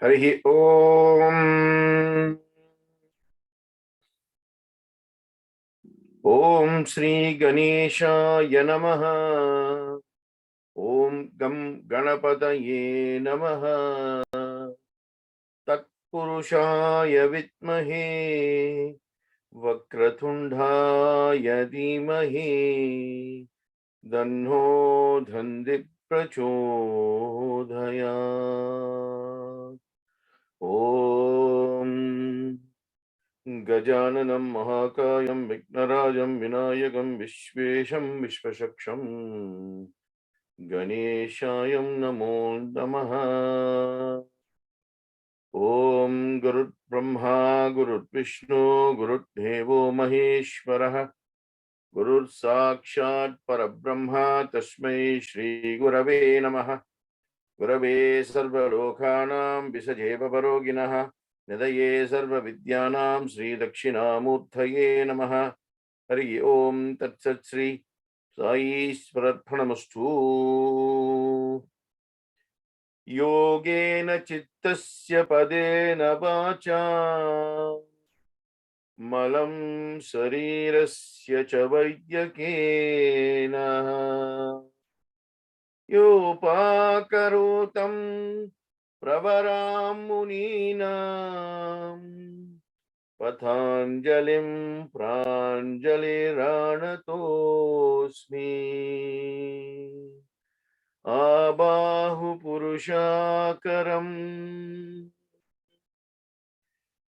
Harihi Om. Om Shri Ganeshaya Namaha. Om Gam Ganapataye Namaha. Tat Purushaya Vitmahe. Vakratundhaya Dhimahi. Danno Dhandit Prachodhayat. Om Gajananam Mahakayam Vignarajam Vinayakam Vishvesham Vishvashaksham Ganeshayam Namo Namaha. Om Gurut Brahma Gurut Vishnu Gurut Devo Maheshwaraha Gurut Sakshat Parabrahma Tasmai Shri Gurave Namaha. Gurave Sarva Lokhanam Visajeva Paroginaha Nidaye Sarva Vidyanam Sri Dakshinamurthaye Namaha. Hari Om Tat Sat Sri Sai Swaratphanamastu. Yogena Chittasya Padena Vacha Malam Sarirasya Chavadyakena Yopakarotam Pravaram Muninam Pathanjalim Pranjaliranatosmi Abahu Purushakaram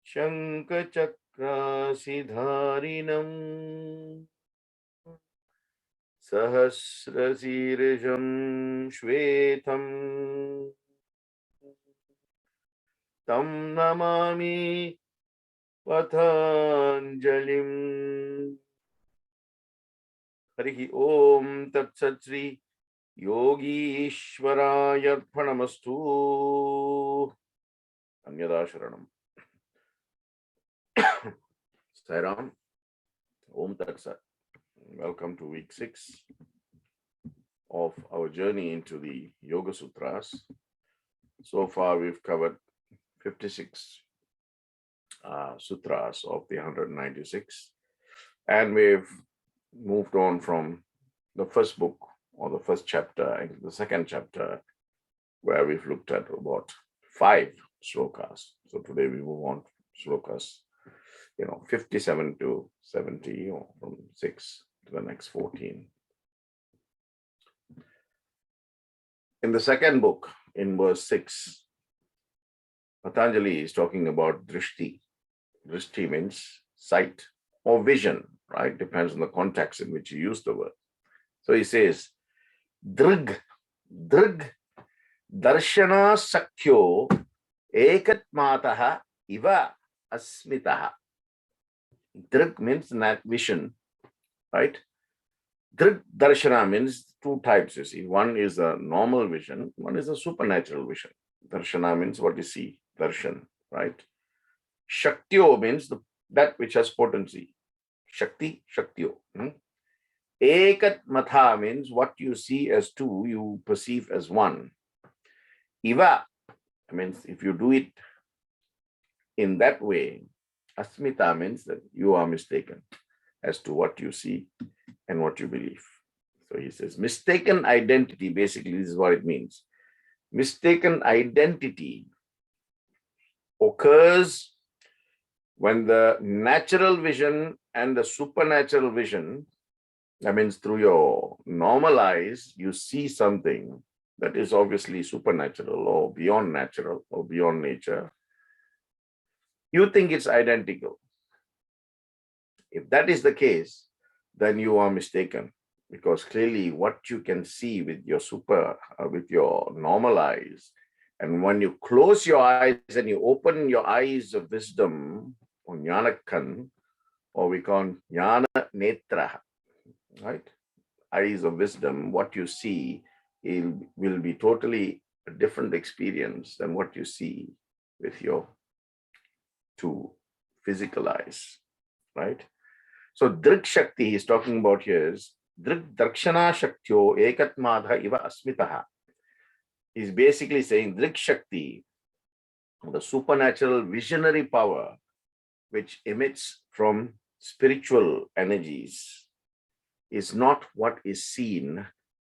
Shankachakrasidharinam Sahasrasirjam Shvetam Tam Namami Pathanjalim. Harihi Om Tat Sat Sri Yogi Ishwarayarphanamastu. Anyada Sharanam. Sai Ram. Om Tat Sat. Welcome to week 6 of our journey into the Yoga Sutras. So far, we've covered 56 sutras of the 196, and we've moved on from the first book or the first chapter into the second chapter, where we've looked at about 5 slokas. So today we move on to slokas, 57 to 70, or from 6 to the next 14. In the second book, in verse 6, Patanjali is talking about drishti. Drishti means sight or vision, right? Depends on the context in which you use the word. So he says, Drg darshana sakyo ekat mataha iva asmitaha. Drg means that vision, right? Drg darshana means 2 types, you see. One is a normal vision, one is a supernatural vision. Darshana means what you see, darshan, right? Shaktyo means that which has potency. Shakti, shaktyo. Ekat matha means what you see as 2, you perceive as 1. Iva means if you do it in that way. Asmita means that you are mistaken as to what you see and what you believe. So he says, mistaken identity, basically this is what it means. Mistaken identity occurs when the natural vision and the supernatural vision, that means through your normal eyes, you see something that is obviously supernatural or beyond natural or beyond nature. You think it's identical. If that is the case, then you are mistaken, because clearly what you can see with your normal eyes, and when you close your eyes and you open your eyes of wisdom, or jnanakan, or we call jnana netra, right? Eyes of wisdom, what you see will be totally a different experience than what you see with your 2 physical eyes, right? So Drik Shakti he's talking about here is Drik Darshana Shaktyo Ekat Madha Iva Asmitaha. He's basically saying Drik Shakti the supernatural visionary power which emits from spiritual energies is not what is seen,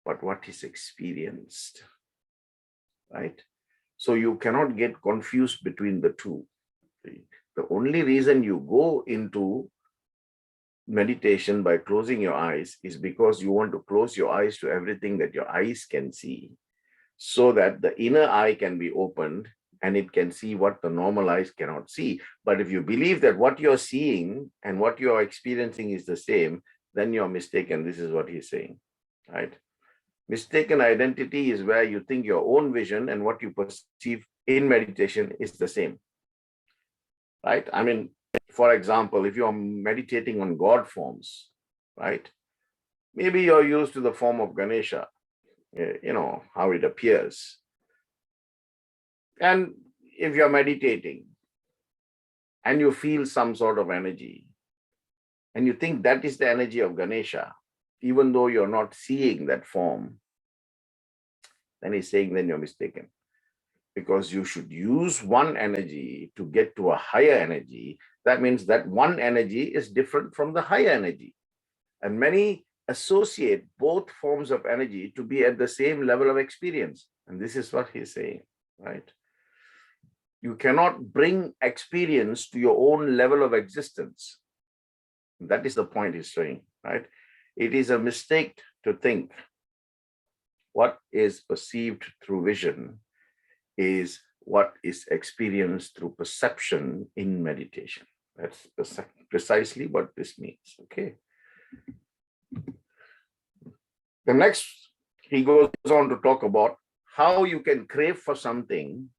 but what is experienced, right? So you cannot get confused between the two. The only reason you go into meditation by closing your eyes is because you want to close your eyes to everything that your eyes can see, so that the inner eye can be opened and it can see what the normal eyes cannot see. But if you believe that what you're seeing and what you're experiencing is the same, then you're mistaken. This is what he's saying, right? Mistaken identity is where you think your own vision and what you perceive in meditation is the same, right? I mean, for example, if you're meditating on God forms, right? Maybe you're used to the form of Ganesha, how it appears. And if you're meditating and you feel some sort of energy and you think that is the energy of Ganesha, even though you're not seeing that form, then he's saying then you're mistaken. Because you should use one energy to get to a higher energy. That means that one energy is different from the higher energy. And many associate both forms of energy to be at the same level of experience. And this is what he's saying, right? You cannot bring experience to your own level of existence. That is the point he's saying, right? It is a mistake to think what is perceived through vision is what is experienced through perception in meditation. That's precisely what this means, okay? The next, he goes on to talk about how you can crave for something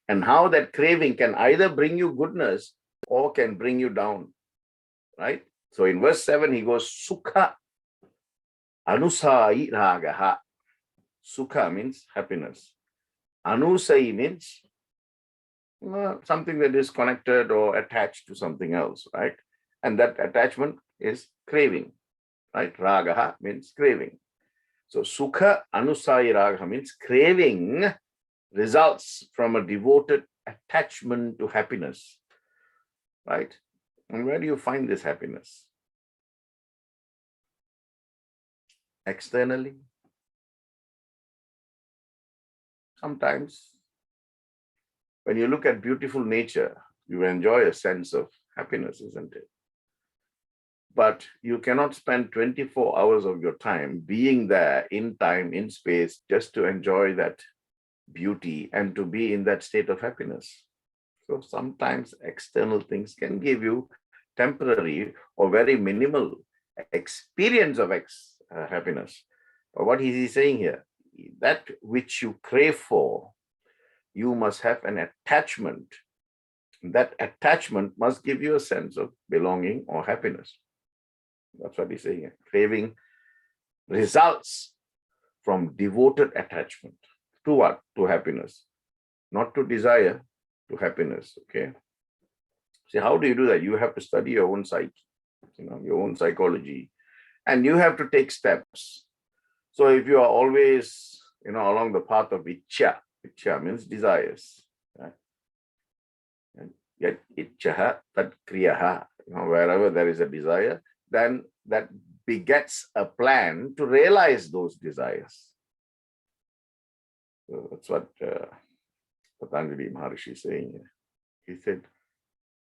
and how that craving can either bring you goodness or can bring you down, right? So in verse 7, he goes, Sukha anusai ragaha. Sukha means happiness. Anusai means something that is connected or attached to something else, right? And that attachment is craving, right? Ragaha means craving. So Sukha Anusai Ragaha means craving results from a devoted attachment to happiness, right? And where do you find this happiness? Externally? Sometimes when you look at beautiful nature, you enjoy a sense of happiness, isn't it? But you cannot spend 24 hours of your time being there in time, in space, just to enjoy that beauty and to be in that state of happiness. So sometimes external things can give you temporary or very minimal experience of happiness. But what is he saying here? That which you crave for, you must have an attachment. That attachment must give you a sense of belonging or happiness. That's what he's saying here. Craving results from devoted attachment. To what? To happiness. Not to desire, to happiness. Okay. See, how do you do that? You have to study your own psyche, your own psychology, and you have to take steps. So if you are always, along the path of Ichcha means desires, right? And yet Ichchaha, that kriyaha, wherever there is a desire, then that begets a plan to realize those desires. So that's what Patanjali Maharishi is saying here. He said,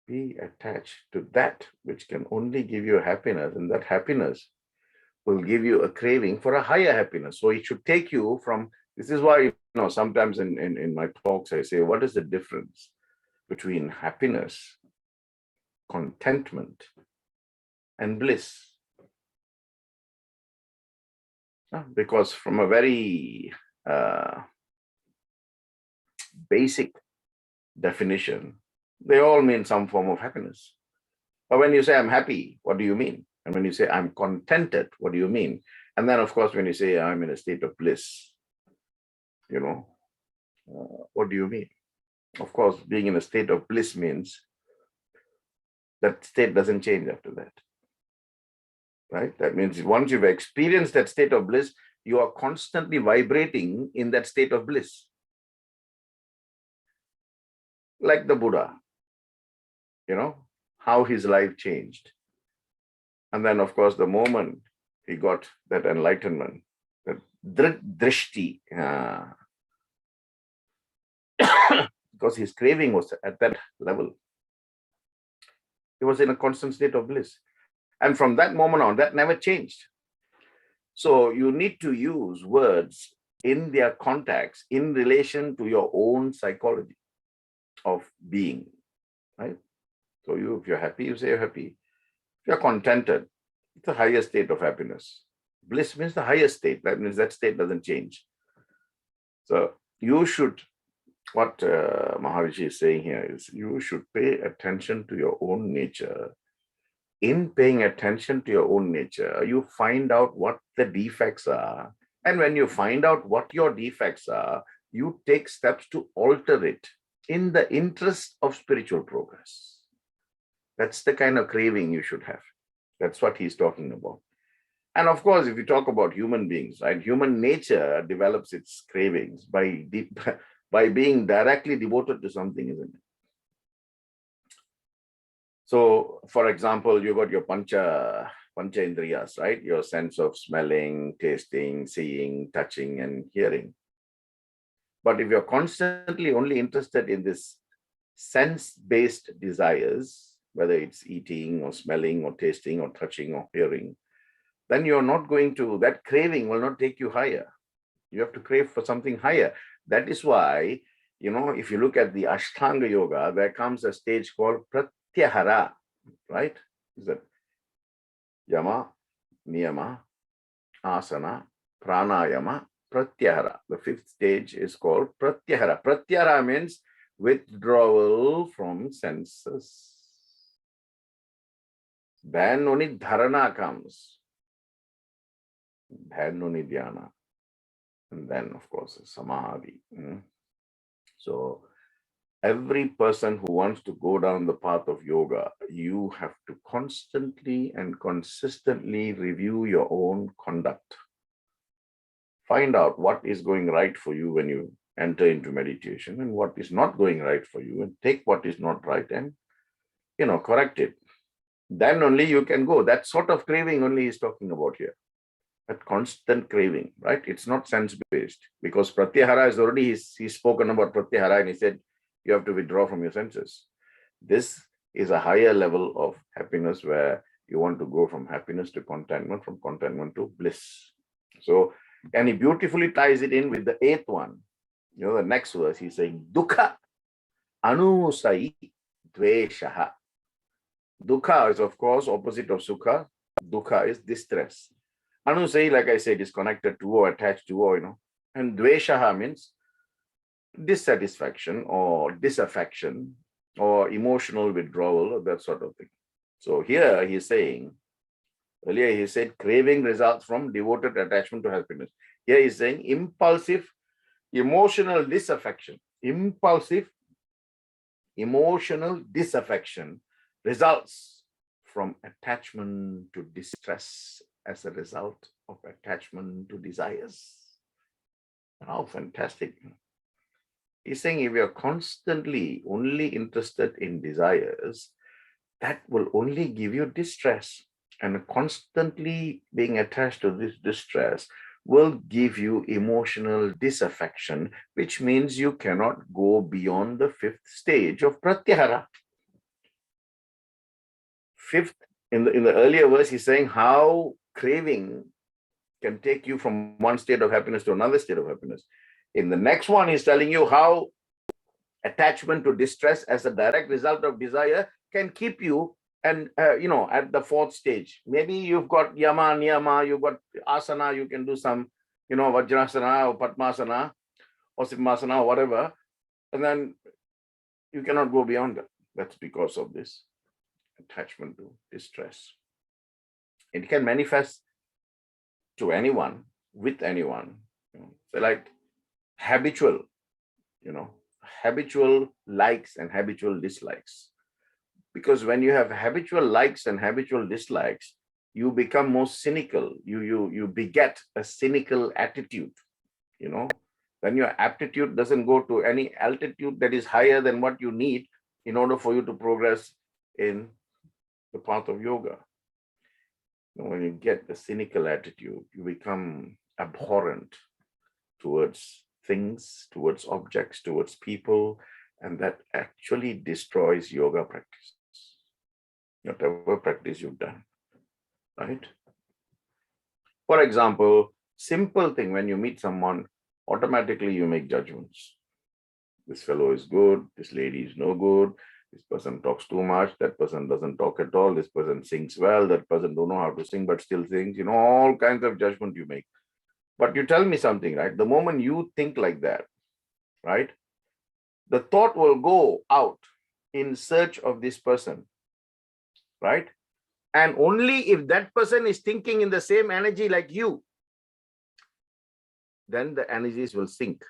be attached to that which can only give you happiness, and that happiness will give you a craving for a higher happiness. So it should take you from, this is why, sometimes in my talks, I say, what is the difference between happiness, contentment, and bliss? Because from a very basic definition, they all mean some form of happiness. But when you say I'm happy, what do you mean? And when you say I'm contented, what do you mean? And then, of course, when you say I'm in a state of bliss, what do you mean? Of course, being in a state of bliss means that state doesn't change after that, right? That means once you've experienced that state of bliss, you are constantly vibrating in that state of bliss. like the Buddha, how his life changed. And then, of course, the moment he got that enlightenment, that drishti, because his craving was at that level. He was in a constant state of bliss. And from that moment on, that never changed. So you need to use words in their context in relation to your own psychology of being, right? So if you're happy, you say you're happy. If you're contented, it's the highest state of happiness. Bliss means the highest state. That means that state doesn't change. So you should, what Maharishi is saying here is, you should pay attention to your own nature. In paying attention to your own nature, you find out what the defects are. And when you find out what your defects are, you take steps to alter it in the interest of spiritual progress. That's the kind of craving you should have. That's what he's talking about. And of course, if you talk about human beings, right, human nature develops its cravings by being directly devoted to something, isn't it? So, for example, you got your pancha indriyas, right? Your sense of smelling, tasting, seeing, touching, and hearing. But if you're constantly only interested in this sense-based desires, whether it's eating or smelling or tasting or touching or hearing, then you're not going to, that craving will not take you higher. You have to crave for something higher. That is why, if you look at the Ashtanga Yoga, there comes a stage called Pratyahara, right? Is that Yama, Niyama, Asana, Pranayama, Pratyahara. The fifth stage is called Pratyahara. Pratyahara means withdrawal from senses. Then only dharana comes. Then only dhyana. And then, of course, samadhi. So every person who wants to go down the path of yoga, you have to constantly and consistently review your own conduct. Find out what is going right for you when you enter into meditation and what is not going right for you, and take what is not right and, correct it. Then only you can go. That sort of craving only is talking about here. That constant craving, right? It's not sense-based, because pratyahara is already, he's spoken about pratyahara and he said, you have to withdraw from your senses. This is a higher level of happiness where you want to go from happiness to contentment, from contentment to bliss. So, and he beautifully ties it in with the eighth one. The next verse, he's saying, Dukha anusai dveshaha. Dukha is, of course, opposite of sukha. Dukha is distress. Anusai, like I said, is connected to or attached to or, and dveshaha means dissatisfaction or disaffection or emotional withdrawal or that sort of thing. So here he's saying, earlier he said craving results from devoted attachment to happiness. Here he's saying impulsive emotional disaffection. Impulsive emotional disaffection results from attachment to distress as a result of attachment to desires. How fantastic. He's saying if you're constantly only interested in desires, that will only give you distress. And constantly being attached to this distress will give you emotional disaffection, which means you cannot go beyond the fifth stage of pratyahara. Fifth, in the earlier verse, he's saying how craving can take you from one state of happiness to another state of happiness. In the next one, he's telling you how attachment to distress as a direct result of desire can keep you and, at the fourth stage. Maybe you've got yama, niyama, you've got asana, you can do some, vajrasana or padmasana or simhasana or whatever, and then you cannot go beyond that. That's because of this attachment to distress. It can manifest to anyone, with anyone. So like habitual likes and habitual dislikes. Because when you have habitual likes and habitual dislikes, you become more cynical. You beget a cynical attitude, then your aptitude doesn't go to any altitude that is higher than what you need in order for you to progress in the path of yoga. When you get the cynical attitude, you become abhorrent towards things, towards objects, towards people, and that actually destroys yoga practice, whatever practice you've done, right? For example, simple thing, when you meet someone, automatically you make judgments. This fellow is good, this lady is no good, this person talks too much, that person doesn't talk at all, this person sings well, that person don't know how to sing but still sings, all kinds of judgment you make. But you tell me something, right? The moment you think like that, right, the thought will go out in search of this person, right? And only if that person is thinking in the same energy like you, then the energies will sync.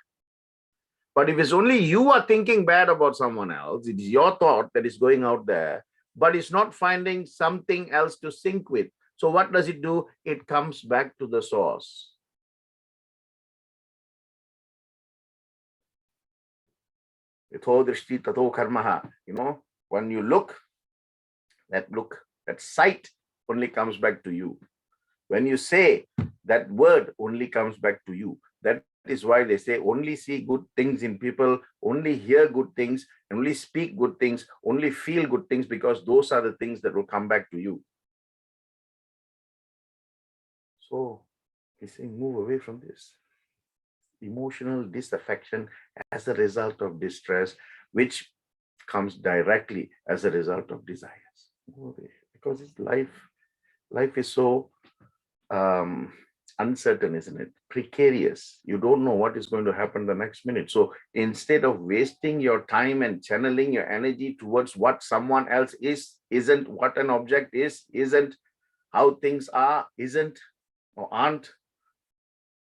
But if it's only you are thinking bad about someone else, it is your thought that is going out there, but it's not finding something else to sync with. So what does it do? It comes back to the source. Ithihasas drishti tato karmaha. When you look, that sight only comes back to you. When you say, that word only comes back to you. That is why they say only see good things in people, only hear good things, only speak good things, only feel good things, because those are the things that will come back to you. So he's saying, move away from this. Emotional disaffection as a result of distress, which comes directly as a result of desires. Move away, because it's life is so uncertain, isn't it? Precarious. You don't know what is going to happen the next minute. So instead of wasting your time and channeling your energy towards what someone else is, isn't, what an object is, isn't, how things are, isn't, or aren't,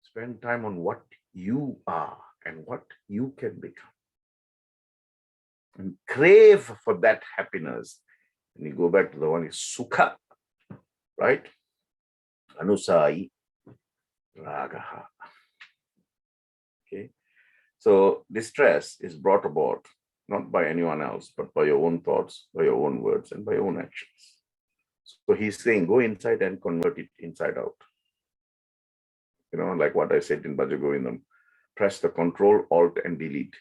spend time on what you are and what you can become. And crave for that happiness. And you go back to the one is sukha, right? Anusai ragaha. Okay. So distress is brought about not by anyone else, but by your own thoughts, by your own words, and by your own actions. So he's saying, go inside and convert it inside out. Like what I said in Bhaja Govindam, press the Control, Alt, and Delete.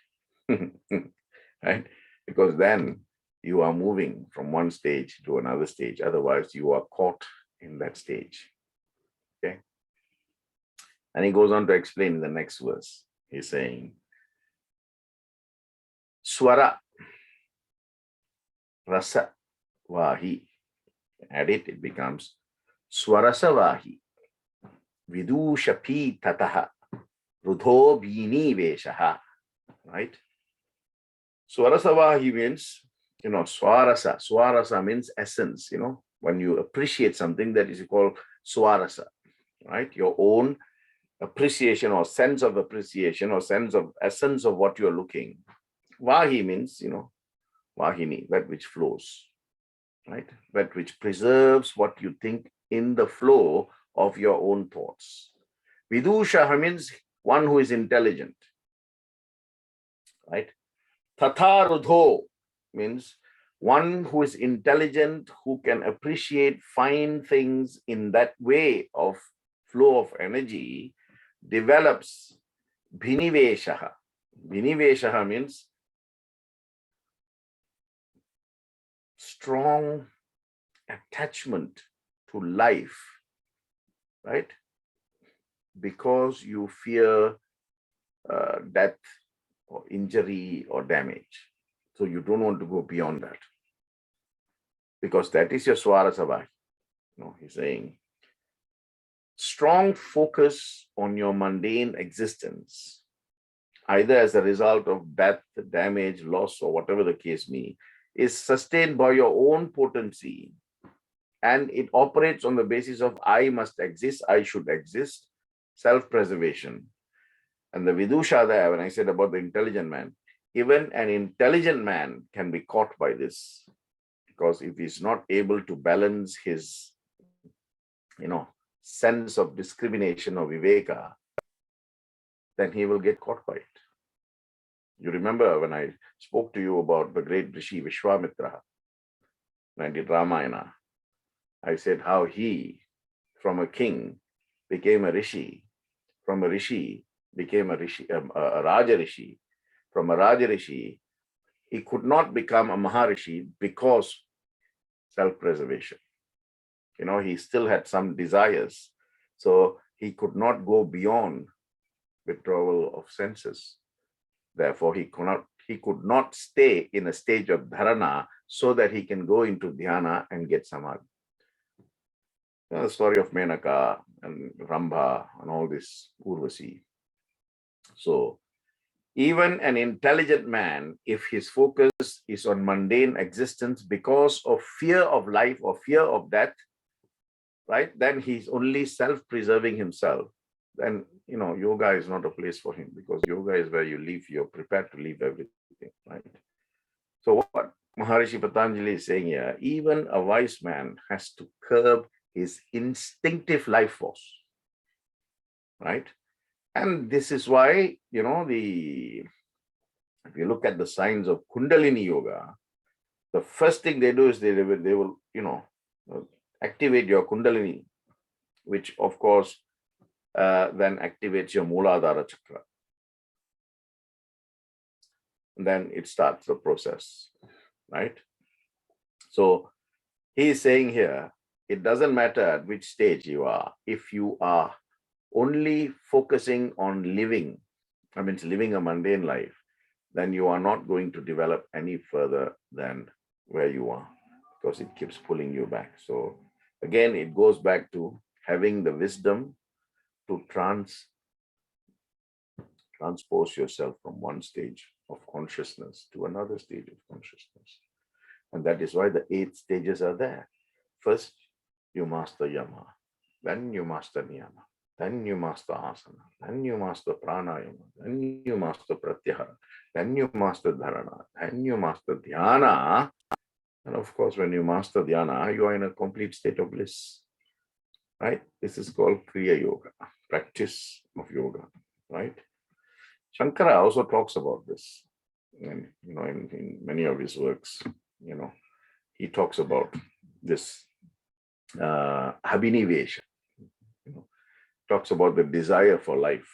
Right? Because then you are moving from one stage to another stage. Otherwise, you are caught in that stage. Okay. And he goes on to explain in the next verse. He's saying, Swara Rasa Vahi. Add it, it becomes Swarasa Vahi. Vidushapi Tataha. Rudho Bini Veshaha. Right? Swarasa Vahi means, Swarasa. Swarasa means essence, when you appreciate something, that is called Swarasa. Right? Your own appreciation or sense of appreciation or sense of essence of what you're looking. Vahi means, Vahini, that which flows, right? That which preserves what you think in the flow of your own thoughts. Vidusha means one who is intelligent, right? Tatharudho means one who is intelligent, who can appreciate fine things in that way of flow of energy, develops bhiniveshaha. Bhiniveshaha means strong attachment to life, right? Because you fear death or injury or damage. So you don't want to go beyond that. Because that is your Swarasavai. He's saying, strong focus on your mundane existence, either as a result of death, damage, loss, or whatever the case may, is sustained by your own potency. And it operates on the basis of I must exist, I should exist, self-preservation. And the Vidusha there, when I said about the intelligent man, even an intelligent man can be caught by this. Because if he's not able to balance his, sense of discrimination or viveka, then he will get caught by it. You remember when I spoke to you about the great drishti Vishwamitra, when I did Ramayana, I said how he, from a king, became a rishi, from a rishi, became a rishi, a Raja Rishi, from a Raja Rishi, he could not become a Maharishi because self-preservation. He still had some desires. So he could not go beyond withdrawal of senses. Therefore, he could not stay in a stage of dharana so that he can go into dhyana and get samadhi. The story of Menaka and Rambha and all this Urvasi. So even an intelligent man, if his focus is on mundane existence because of fear of life or fear of death, right, then he's only self-preserving himself. Then, yoga is not a place for him, because yoga is where you leave, you're prepared to leave everything, right? So what Maharishi Patanjali is saying here, even a wise man has to curb his instinctive life force, right? And this is why, if you look at the signs of Kundalini Yoga, the first thing they do is they will activate your Kundalini, which of course then activates your Mooladhara Chakra. And then it starts the process, right? So he is saying here, it doesn't matter at which stage you are. If you are only focusing on living a mundane life, then you are not going to develop any further than where you are, because it keeps pulling you back. So again, it goes back to having the wisdom to transpose yourself from one stage of consciousness to another stage of consciousness. And that is why the 8 stages are there. First, you master yama, then you master niyama, then you master asana, then you master pranayama, then you master pratyahara, then you master dharana, then you master dhyana. And of course, when you master dhyana, you are in a complete state of bliss, right? This is called Kriya Yoga, practice of yoga, right? Shankara also talks about this, and in many of his works, he talks about this abhinivesha, talks about the desire for life,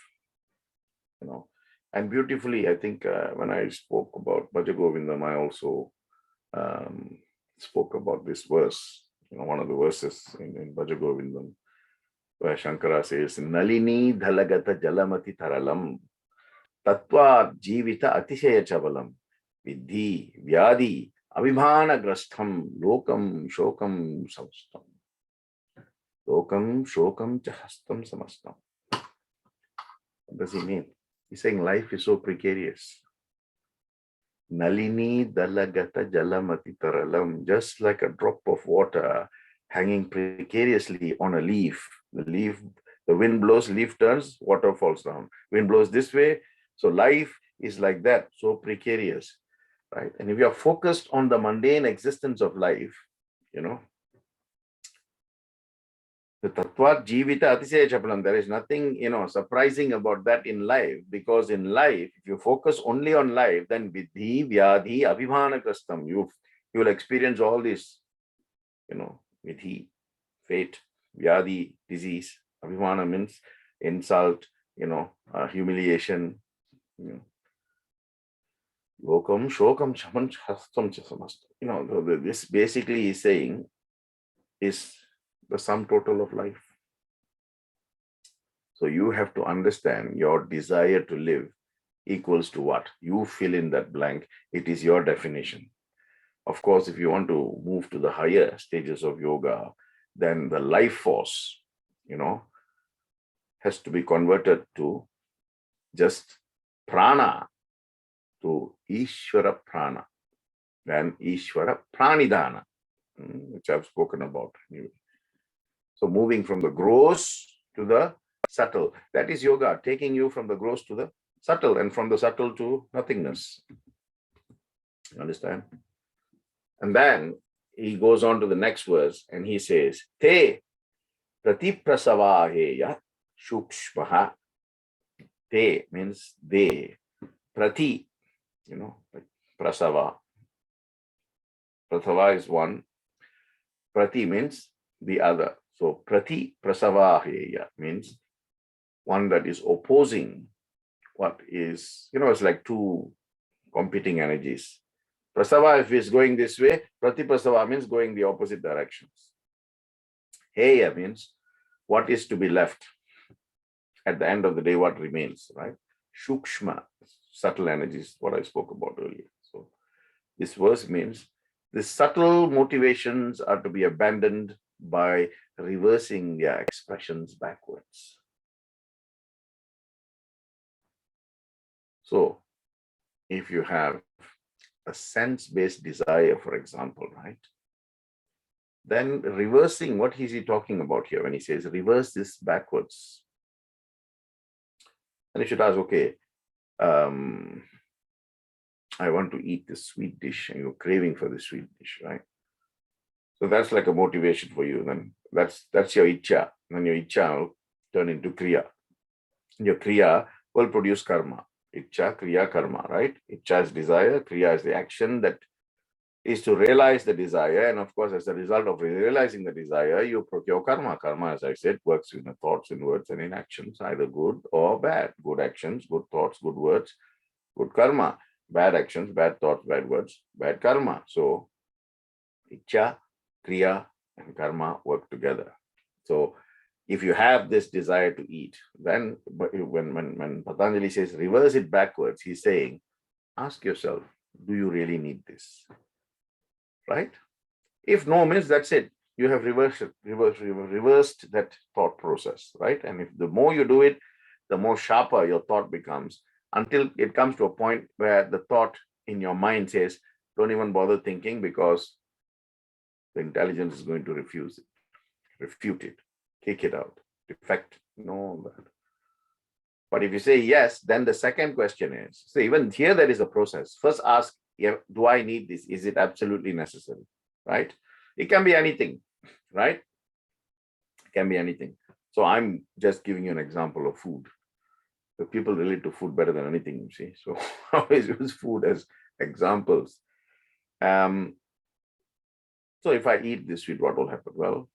and beautifully, I think when I spoke about Bhajagovindam, I also spoke about this verse, one of the verses in Bhajagovindam, where Shankara says, Nalini dhalagata jalamati taralam tatva jivita atishaya chavalam vidhi vyadi abhimana grastham lokam shokam samastam. Lokam shokam chahastam samastam. What does he mean? He's saying life is so precarious. Nalini dalagata jalamati taralam, just like a drop of water hanging precariously on a leaf. The wind blows, leaf turns, water falls down. Wind blows this way. So life is like that, so precarious, right? And if you are focused on the mundane existence of life, the tattva jivita atisaya chapalam, there is nothing, surprising about that in life, because in life, if you focus only on life, then vidhi, vyadhi, abhimana kastam, you will experience all this, vidhi, fate, vyadhi, disease, abhimana means insult, humiliation, lokam, shokam, chaman, hastam, chasamasta. This basically is saying is the sum total of life. So you have to understand your desire to live equals to what? You fill in that blank. It is your definition. Of course, if you want to move to the higher stages of yoga, then the life force, has to be converted to just prana, to Ishvara prana, then Ishvara pranidhana, which I've spoken about. So moving from the gross to the subtle, that is yoga, taking you from the gross to the subtle, and from the subtle to nothingness. You understand? And then he goes on to the next verse and he says, Te pratiprasavaheya shukshmaha Te means they. Prati, like prasava. Prasava is one. Prati means the other. So prati prasava heya means one that is opposing what is, it's like two competing energies. Prasava, if it's going this way, prati prasava means going the opposite directions. Heya means what is to be left. At the end of the day, what remains, right? Shukshma, subtle energies, what I spoke about earlier. So this verse means the subtle motivations are to be abandoned by reversing their expressions backwards. So if you have a sense-based desire, for example, right? Then reversing, what is he talking about here when he says reverse this backwards? And you should ask, okay, I want to eat this sweet dish, and you're craving for the sweet dish, right? So that's like a motivation for you. Then that's your icha. Then your icha will turn into kriya. Your kriya will produce karma. Icha, kriya, karma, right? Icha is desire, kriya is the action that is to realize the desire. And of course, as a result of realizing the desire, you procure karma. Karma, as I said, works in the thoughts, in words, and in actions, either good or bad. Good actions, good thoughts, good words, good karma. Bad actions, bad thoughts, bad words, bad karma. So icha, kriya, and karma work together. So if you have this desire to eat, then when Patanjali says reverse it backwards, he's saying, ask yourself, do you really need this? Right? If no means that's it. You have reversed that thought process, right? And if the more you do it, the more sharper your thought becomes, until it comes to a point where the thought in your mind says, don't even bother thinking, because the intelligence is going to refute it, kick it out, defect, that. But if you say yes, then the second question is, so even here there is a process. First ask, do I need this? Is it absolutely necessary, right? It can be anything, right? It can be anything. So I'm just giving you an example of food. The people relate to food better than anything, you see. So I always use food as examples. So if I eat this sweet, what will happen? Well,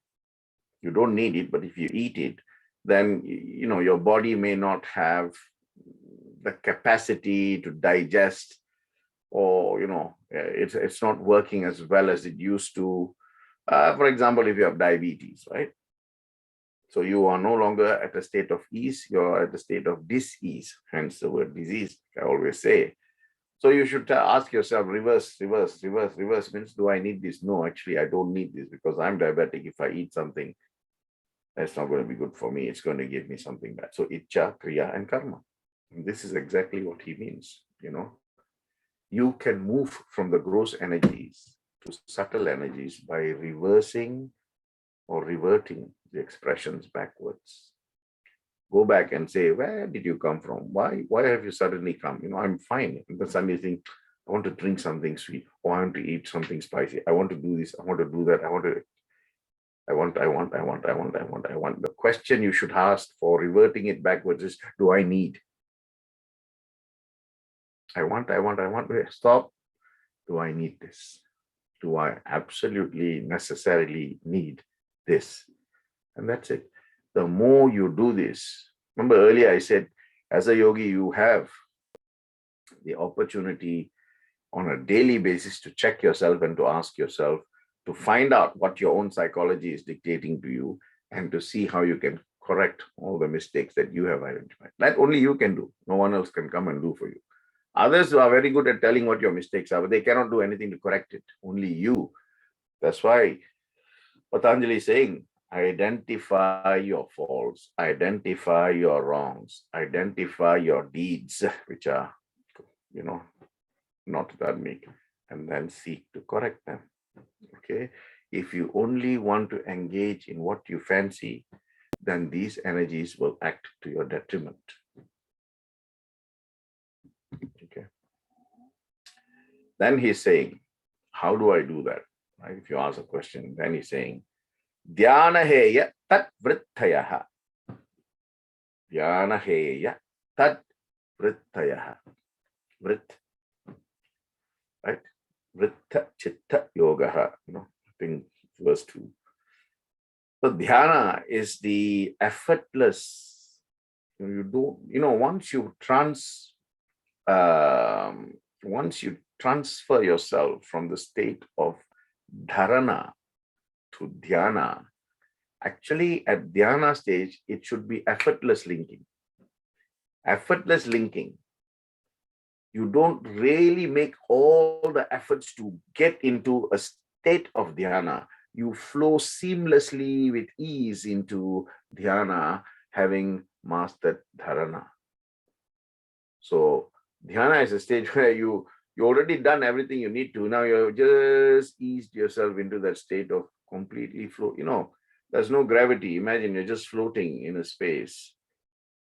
you don't need it, but if you eat it, then your body may not have the capacity to digest, or it's not working as well as it used to. For example, if you have diabetes, right? So you are no longer at a state of ease, you're at a state of dis-ease, hence the word disease, I always say. So you should ask yourself, reverse means, do I need this? No, actually, I don't need this, because I'm diabetic. If I eat something, that's not going to be good for me. It's going to give me something bad. So icha, kriya, and karma. And this is exactly what he means. You can move from the gross energies to subtle energies by reversing or reverting the expressions backwards. Go back and say, where did you come from? Why have you suddenly come? I'm fine. And then suddenly you think, I want to drink something sweet, or I want to eat something spicy. I want to do this. I want to do that. I want. The question you should ask for reverting it backwards is, do I need? I want. Stop. Do I need this? Do I absolutely necessarily need this? And that's it. The more you do this, remember earlier I said, as a yogi, you have the opportunity on a daily basis to check yourself and to ask yourself, to find out what your own psychology is dictating to you, and to see how you can correct all the mistakes that you have identified. That only you can do. No one else can come and do for you. Others are very good at telling what your mistakes are, but they cannot do anything to correct it. Only you. That's why Patanjali is saying, identify your faults, identify your wrongs, identify your deeds, which are, not dharmic, and then seek to correct them. Okay. If you only want to engage in what you fancy, then these energies will act to your detriment. Okay. Then he's saying, how do I do that? Right? If you ask a question, then he's saying, Dhyana heya tat vritthayaha. Dhyana heya Tat vrittayaha. Vrit, right? Vritta chitta yogaha. I think verse 2. So dhyana is the effortless. You don't, once you transfer yourself from the state of dharana to dhyana, actually at dhyana stage, it should be effortless linking. Effortless linking. You don't really make all the efforts to get into a state of dhyana. You flow seamlessly with ease into dhyana, having mastered dharana. So dhyana is a stage where you already done everything you need to. Now you've just eased yourself into that state of completely flow. There's no gravity. Imagine you're just floating in a space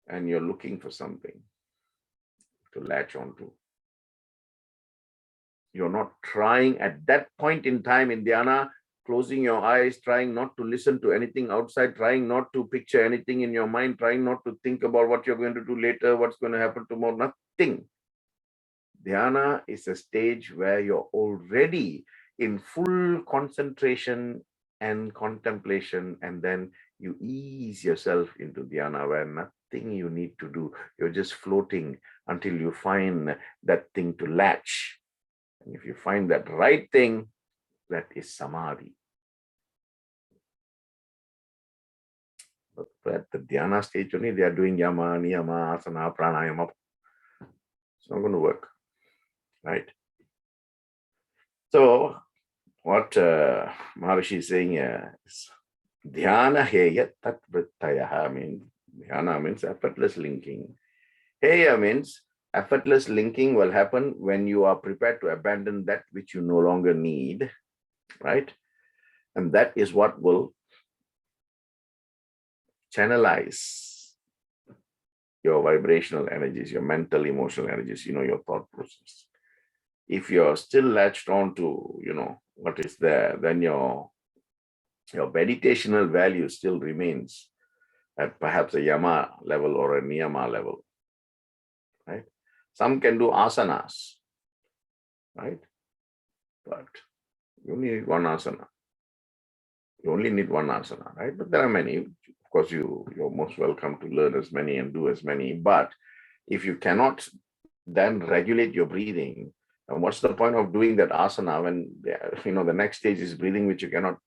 and you're looking for something to latch onto. You're not trying at that point in time in dhyana, closing your eyes, trying not to listen to anything outside, trying not to picture anything in your mind, trying not to think about what you're going to do later, what's going to happen tomorrow, nothing. Dhyana is a stage where you're already in full concentration and contemplation, and then you ease yourself into dhyana where nothing you need to do. You're just floating until you find that thing to latch. And if you find that right thing, that is samadhi. But at the dhyana stage only, they are doing yama, niyama, asana, pranayama. It's not going to work, right? So what Maharishi is saying is dhyana heya tat vrittayaha means dhyana means effortless linking. Heya means effortless linking will happen when you are prepared to abandon that which you no longer need, right? And that is what will channelize your vibrational energies, your mental, emotional energies, your thought process. If you're still latched on to, what is there, then your meditational value still remains at perhaps a yama level or a niyama level, right? Some can do asanas, right? But you only need one asana. You only need one asana, right? But there are many. Of course, you're most welcome to learn as many and do as many. But if you cannot then regulate your breathing, and what's the point of doing that asana when the next stage is breathing, which you cannot?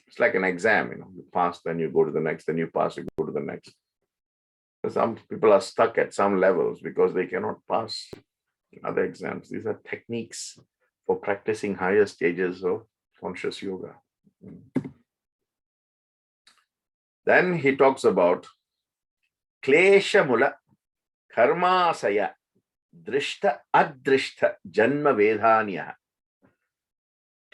It's like an exam. You pass, then you go to the next, then you pass, you go to the next. Some people are stuck at some levels because they cannot pass other exams. These are techniques for practicing higher stages of conscious yoga. Then he talks about klesha mula karmasaya drishta adrishta janma vedhanya.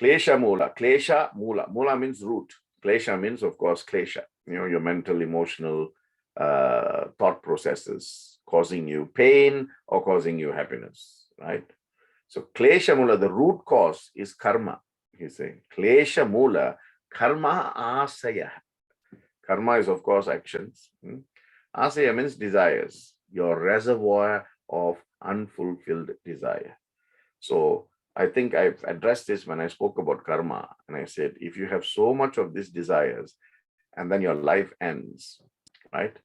Klesha mula. Klesha mula. Mula means root. Klesha means, of course, klesha. Your mental, emotional thought processes causing you pain or causing you happiness, right? So klesha mula, the root cause is karma. He's saying klesha mula karma asaya. Karma is, of course, actions. Asaya means desires, your reservoir of unfulfilled desire. So I think I've addressed this when I spoke about karma. And I said, if you have so much of these desires and then your life ends, right?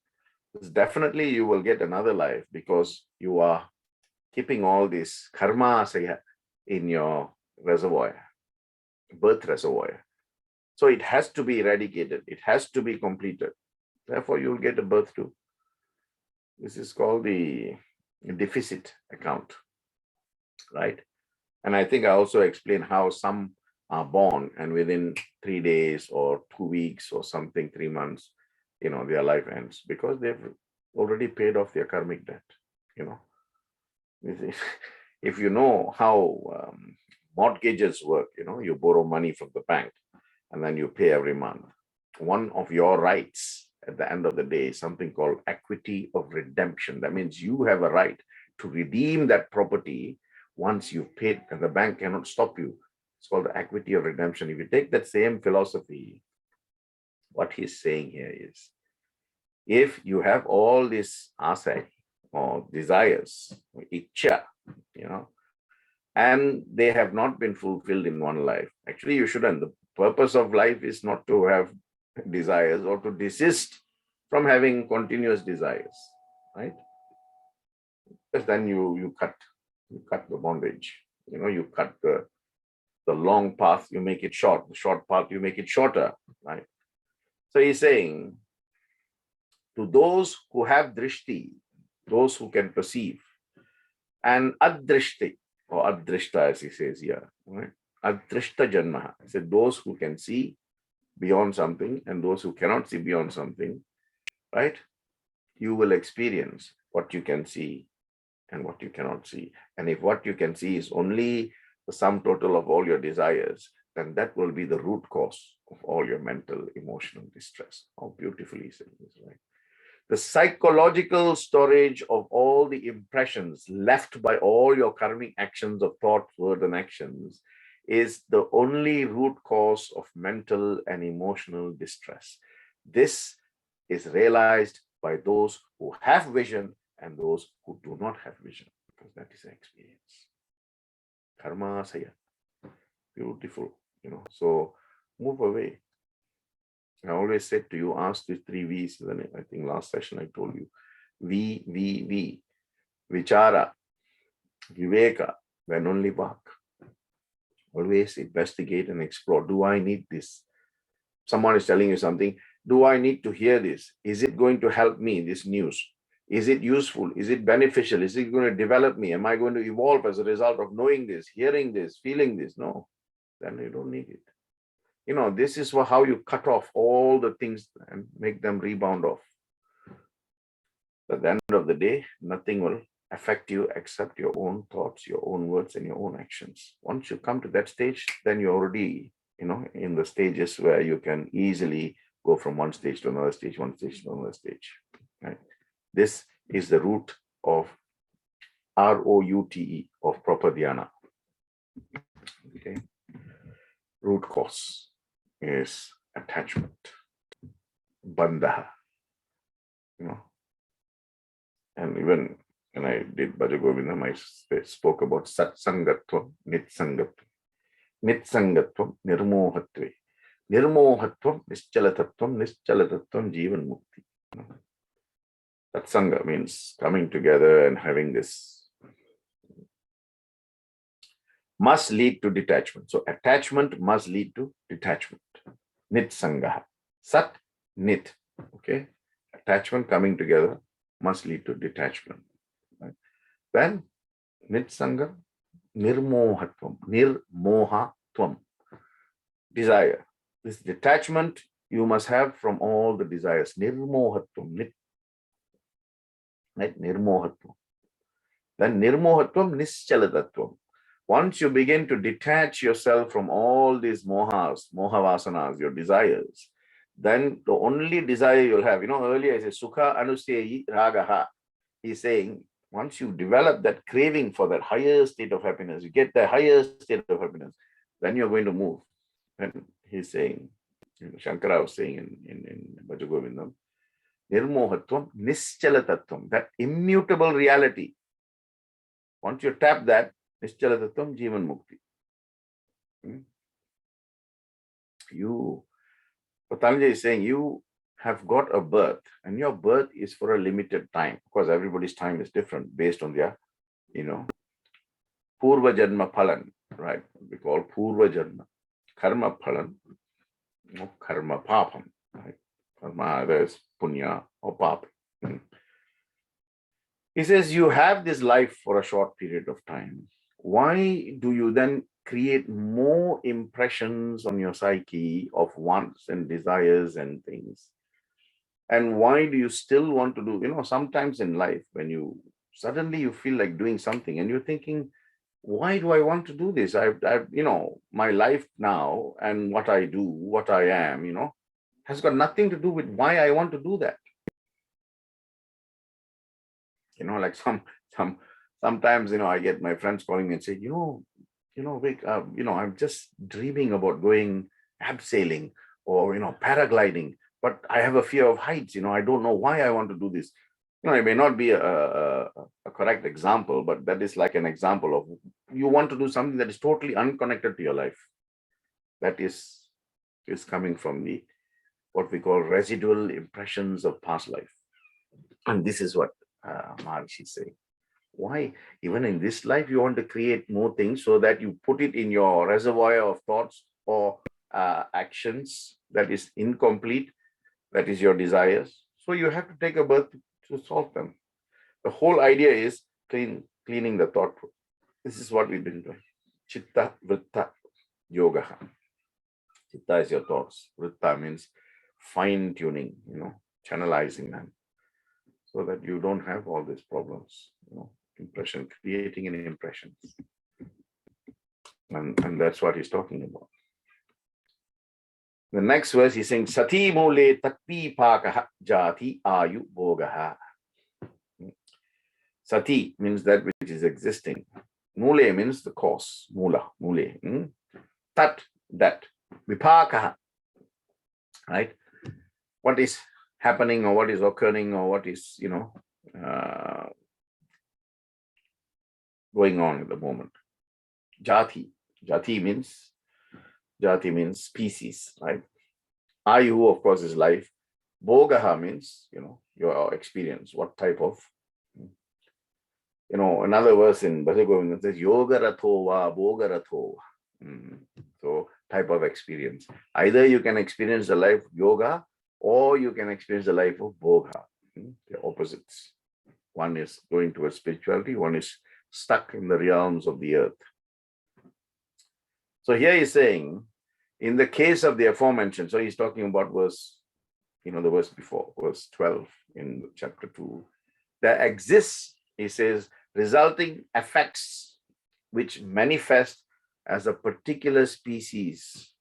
Definitely you will get another life because you are keeping all this karma asaya in your reservoir, birth reservoir. So it has to be eradicated. It has to be completed. Therefore, you'll get a birth too. This is called the deficit account, right? And I think I also explained how some are born and within 3 days or 2 weeks or something, 3 months, their life ends because they've already paid off their karmic debt. If you know how mortgages work, you borrow money from the bank and then you pay every month. One of your rights at the end of the day is something called equity of redemption. That means you have a right to redeem that property once you've paid, and the bank cannot stop you. It's called the equity of redemption. If you take that same philosophy, what he's saying here is, if you have all this asay, or desires, or itcha, and they have not been fulfilled in one life. Actually, you shouldn't. The purpose of life is not to have desires or to desist from having continuous desires, right? Because then you cut the bondage. You cut the long path, you make it short. The short path, you make it shorter, right? So he's saying, to those who have drishti, those who can perceive, and adrishti, or adrishta, as he says here, right? Adrishta janma. He said those who can see beyond something and those who cannot see beyond something, right? You will experience what you can see and what you cannot see. And if what you can see is only the sum total of all your desires, then that will be the root cause of all your mental, emotional distress. How beautifully he said this, right? The psychological storage of all the impressions left by all your karmic actions of thought, word, and actions is the only root cause of mental and emotional distress. This is realized by those who have vision and those who do not have vision, because that is an experience. Karma saya. Beautiful, So move away. I always said to you, ask the 3 V's. I think last session I told you. V. Vichara, Viveka, when only Vak. Always investigate and explore. Do I need this? Someone is telling you something. Do I need to hear this? Is it going to help me, this news? Is it useful? Is it beneficial? Is it going to develop me? Am I going to evolve as a result of knowing this, hearing this, feeling this? No, then you don't need it. This is how you cut off all the things and make them rebound off. At the end of the day, nothing will affect you except your own thoughts, your own words, and your own actions. Once you come to that stage, then you're already, in the stages where you can easily go from one stage to another stage, one stage to another stage. Right? This is the root of ROUTE, of proper dhyana. Okay. Root cause is attachment, bandha. And even when I did Bhajagovindam, I spoke about satsangatvam, nitsangatvam. Nitsangatvam, nirmohatve. Nirmohatvam, nischalatatvam, nischalatatvam, jivan mukti. Satsanga means coming together and having this must lead to detachment. So attachment must lead to detachment. Nitsangaha. Sat, nit. Okay. Attachment coming together must lead to detachment. Right? Then nitsanga, nirmohatvam, nirmohatvam, desire. This detachment you must have from all the desires. Nirmohatvam, right? Nirmohatvam. Then nirmohatvam, nischalatatvam. Once you begin to detach yourself from all these mohas, mohavasanas, your desires, then the only desire you'll have, earlier I said, sukha anuseyi ragaha. He's saying, once you develop that craving for that higher state of happiness, you get the higher state of happiness, then you're going to move. And he's saying, Shankara was saying in Bhajagovindam, nirmohatvam, nischalatatvam, that immutable reality. Once you tap that, nischalatatvam, jivan mukti. Patanjali is saying you have got a birth, and your birth is for a limited time, because everybody's time is different based on their, purva janma phalan, right? We call purva janma. Karma phalan, karma papam, right? Karma either is punya or pap. He says you have this life for a short period of time. Why do you then create more impressions on your psyche of wants and desires and things? And why do you still want to do, sometimes in life when you suddenly you feel like doing something and you're thinking, why do I want to do this? I've my life now and what I do, what I am, has got nothing to do with why I want to do that. Like sometimes, I get my friends calling me and say, Vic, I'm just dreaming about going abseiling or, paragliding, but I have a fear of heights. I don't know why I want to do this. No, it may not be a correct example, but that is like an example of you want to do something that is totally unconnected to your life. That is coming from the what we call residual impressions of past life. And this is what Maharishi is saying. Why, even in this life, you want to create more things so that you put it in your reservoir of thoughts or actions that is incomplete, that is your desires. So you have to take a birth to solve them. The whole idea is cleaning the thought. This is what we've been doing. Chitta Vritta Yoga. Chitta is your thoughts. Vritta means fine tuning, channelizing them so that you don't have all these problems, impression, creating an impression. And that's what he's talking about. The next verse he's saying, Sati mule takpi pakaha jati ayu bogaha. Sati means that which is existing. Mule means the cause. Mula, mule. Tat, that. Vipakaha. Right? What is happening or what is occurring or what is, going on at the moment. Jati. Jati means species, right? Ayu, of course, is life. Bogaha means, your experience. What type of, another verse in Bhajagovinda says, Yoga Rathova, Boga Rathova. So, type of experience. Either you can experience the life of yoga or you can experience the life of Boga. The opposites. One is going towards spirituality, one is stuck in the realms of the earth. So here he's saying, in the case of the aforementioned, so he's talking about verse, the verse before, verse 12 in chapter 2. There exists, he says, resulting effects which manifest as a particular species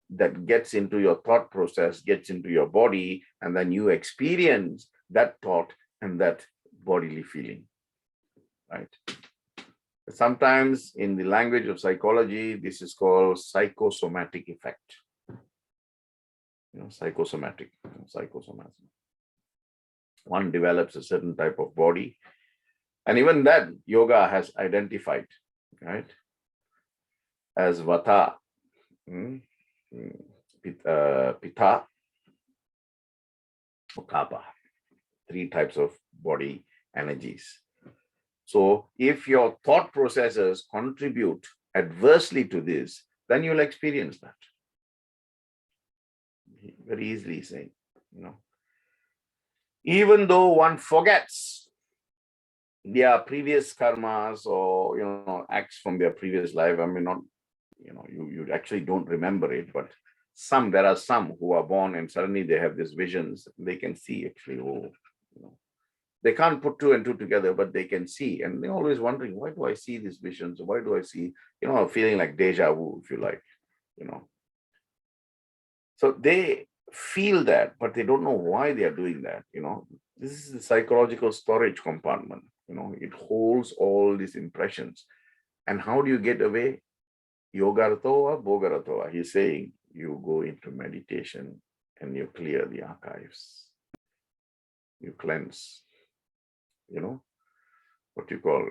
that gets into your thought process, gets into your body, and then you experience that thought and that bodily feeling, right? Sometimes in the language of psychology, this is called psychosomatic effect. Psychosomatic. One develops a certain type of body. And even that yoga has identified, right? As vata, pitta, kapha. 3 types of body energies. So if your thought processes contribute adversely to this, then you'll experience that. Very easily saying, Even though one forgets their previous karmas or, acts from their previous life, I mean, not, you actually don't remember it, but there are some who are born and suddenly they have these visions. They can see actually, they can't put 2 and 2 together, but they can see. And they're always wondering, why do I see these visions? Why do I see, feeling like deja vu, if you like, So they feel that, but they don't know why they are doing that, This is the psychological storage compartment, It holds all these impressions. And how do you get away? Yogartova, Bogaratova. He's saying you go into meditation and you clear the archives. You cleanse. What you call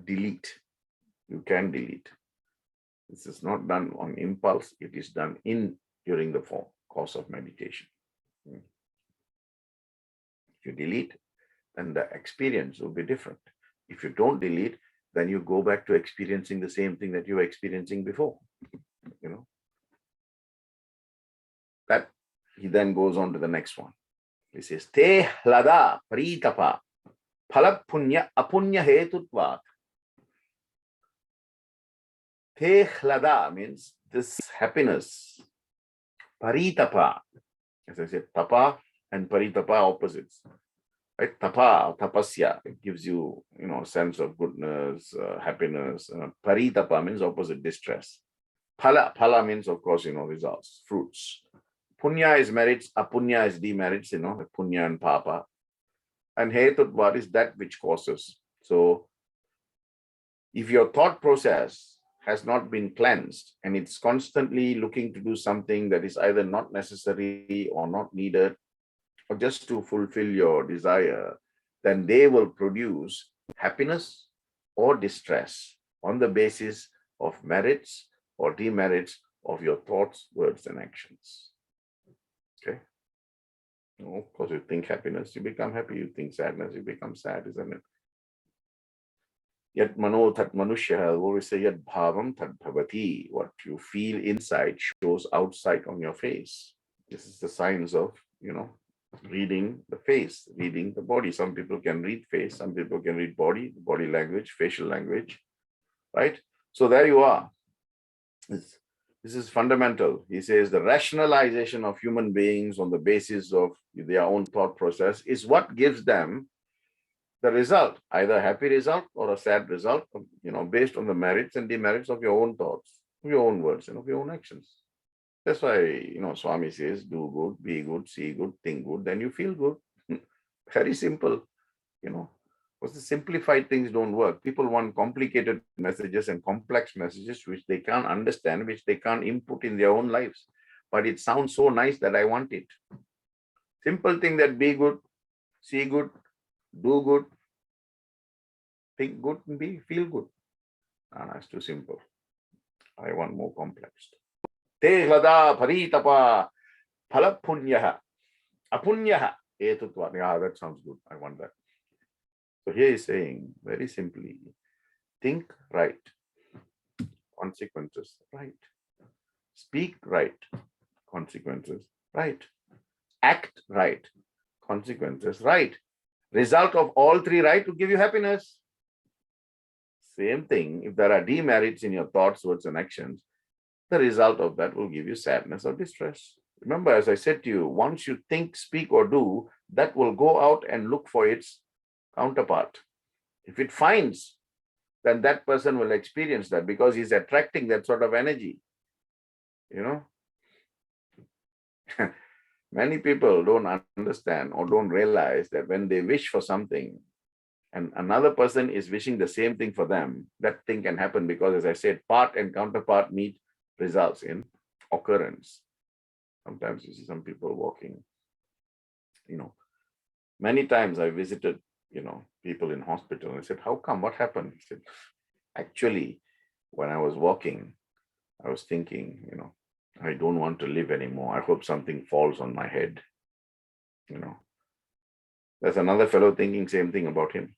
delete. You can delete. This is not done on impulse. It is done during the course of meditation. If you delete, then the experience will be different. If you don't delete, then you go back to experiencing the same thing that you were experiencing before. That he then goes on to the next one. He says, Te hlada paritapa phalak apunya hetutvat. Te hlada means this happiness. Paritapa. As I said, tapa and paritapa opposites. Right? Tapa, tapasya, it gives you, a sense of goodness, happiness. Paritapa means opposite, distress. Phala means, of course, results, fruits. Punya is merits, apunya is demerits, punya and papa. And hetutvat is that which causes. So if your thought process has not been cleansed and it's constantly looking to do something that is either not necessary or not needed, or just to fulfill your desire, then they will produce happiness or distress on the basis of merits or demerits of your thoughts, words, and actions. Okay. Of course, you think happiness, you become happy. You think sadness, you become sad, isn't it? Yat mano tat manushya, always say yat bhavam tat bhavati. What you feel inside shows outside on your face. This is the signs of, reading the face, reading the body. Some people can read face, some people can read body language, facial language, right? So there you are. This is fundamental. He says the rationalization of human beings on the basis of their own thought process is what gives them the result, either a happy result or a sad result, based on the merits and demerits of your own thoughts, of your own words, and of your own actions. That's why, Swami says, do good, be good, see good, think good, then you feel good. Very simple, because the simplified things don't work. People want complicated messages and complex messages which they can't understand, which they can't input in their own lives. But it sounds so nice that I want it. Simple thing that be good, see good, do good, think good, and feel good. That's too simple. I want more complex. Te hlada paritapa phalapunyaha apunyaha etutva. Yeah, that sounds good. I want that. So here he's saying very simply, think right, consequences right. Speak right, consequences right. Act right, consequences right. Result of all three right to give you happiness. Same thing, if there are demerits in your thoughts, words, and actions, the result of that will give you sadness or distress. Remember, as I said to you, once you think, speak, or do, that will go out and look for its counterpart. If it finds, then that person will experience that because he's attracting that sort of energy. Many people don't understand or don't realize that when they wish for something and another person is wishing the same thing for them, that thing can happen because, as I said, part and counterpart meet, results in occurrence. Sometimes you see some people walking, many times I visited, people in hospital and I said, how come? What happened? He said, actually, when I was walking, I was thinking, I don't want to live anymore. I hope something falls on my head. There's another fellow thinking same thing about him.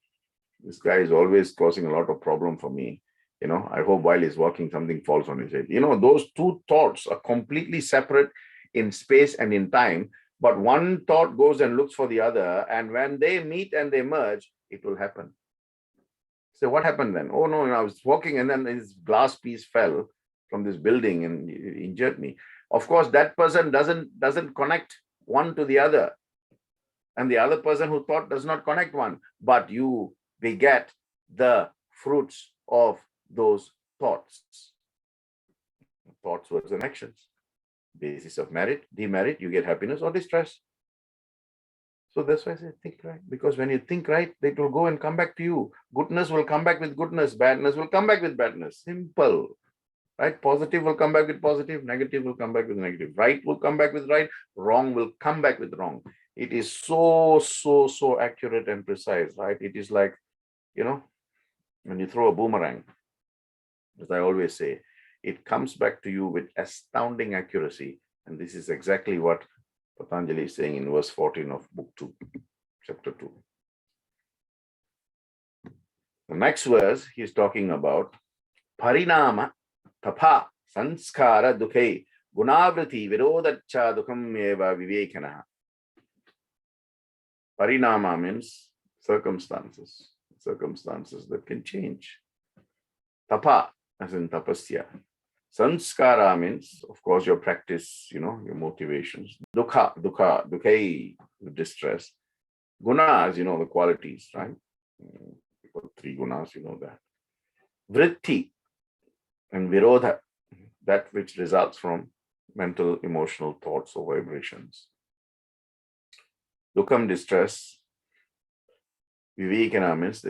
This guy is always causing a lot of problem for me. I hope while he's walking, something falls on his head. Those two thoughts are completely separate in space and in time, but one thought goes and looks for the other, and when they meet and they merge, it will happen. So what happened then? Oh no, I was walking and then this glass piece fell from this building and injured me. Of course, that person doesn't connect one to the other. And the other person who thought does not connect one, but you beget the fruits of those thoughts. Thoughts, words, and actions. Basis of merit, demerit, you get happiness or distress. So that's why I say think right. Because when you think right, it will go and come back to you. Goodness will come back with goodness. Badness will come back with badness. Simple. Right? Positive will come back with positive. Negative will come back with negative. Right will come back with right. Wrong will come back with wrong. It is so accurate and precise, right? It is like, when you throw a boomerang, as I always say, it comes back to you with astounding accuracy. And this is exactly what Patanjali is saying in verse 14 of book 2, chapter 2. The next verse, he's talking about parinama tapha sanskara dukhe gunavriti virodacha dukham eva vivekana. Parinama means circumstances that can change. Tapa, as in tapasya. Sanskara means, of course, your practice, your motivations. Dukhe, distress. Gunas, the qualities, right? 3 gunas, that. Vritti and virodha, that which results from mental, emotional thoughts or vibrations. Dukham, distress. Vivekana means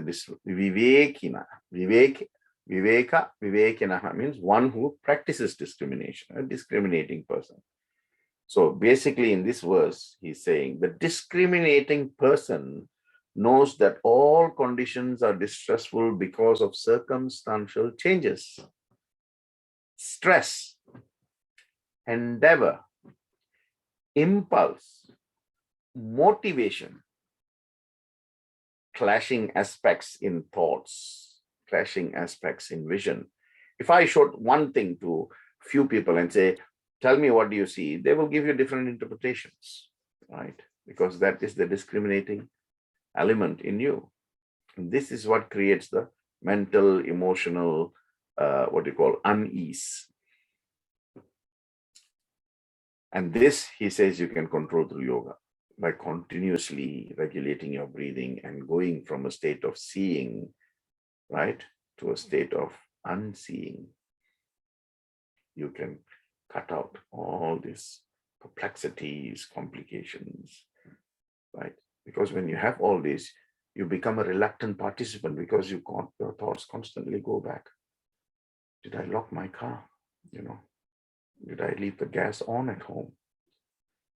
Vivekana means one who practices discrimination, a discriminating person. So basically in this verse, he's saying the discriminating person knows that all conditions are distressful because of circumstantial changes, stress, endeavor, impulse, motivation, clashing aspects in thoughts, clashing aspects in vision. If I showed one thing to few people and say, tell me what do you see, they will give you different interpretations, right? Because that is the discriminating element in you. And this is what creates the mental, emotional, what you call unease. And this, he says, you can control through yoga by continuously regulating your breathing and going from a state of seeing, right, to a state of unseeing. You can cut out all these perplexities, complications, right? Because when you have all this, you become a reluctant participant because your thoughts constantly go back. Did I lock my car? Did I leave the gas on at home?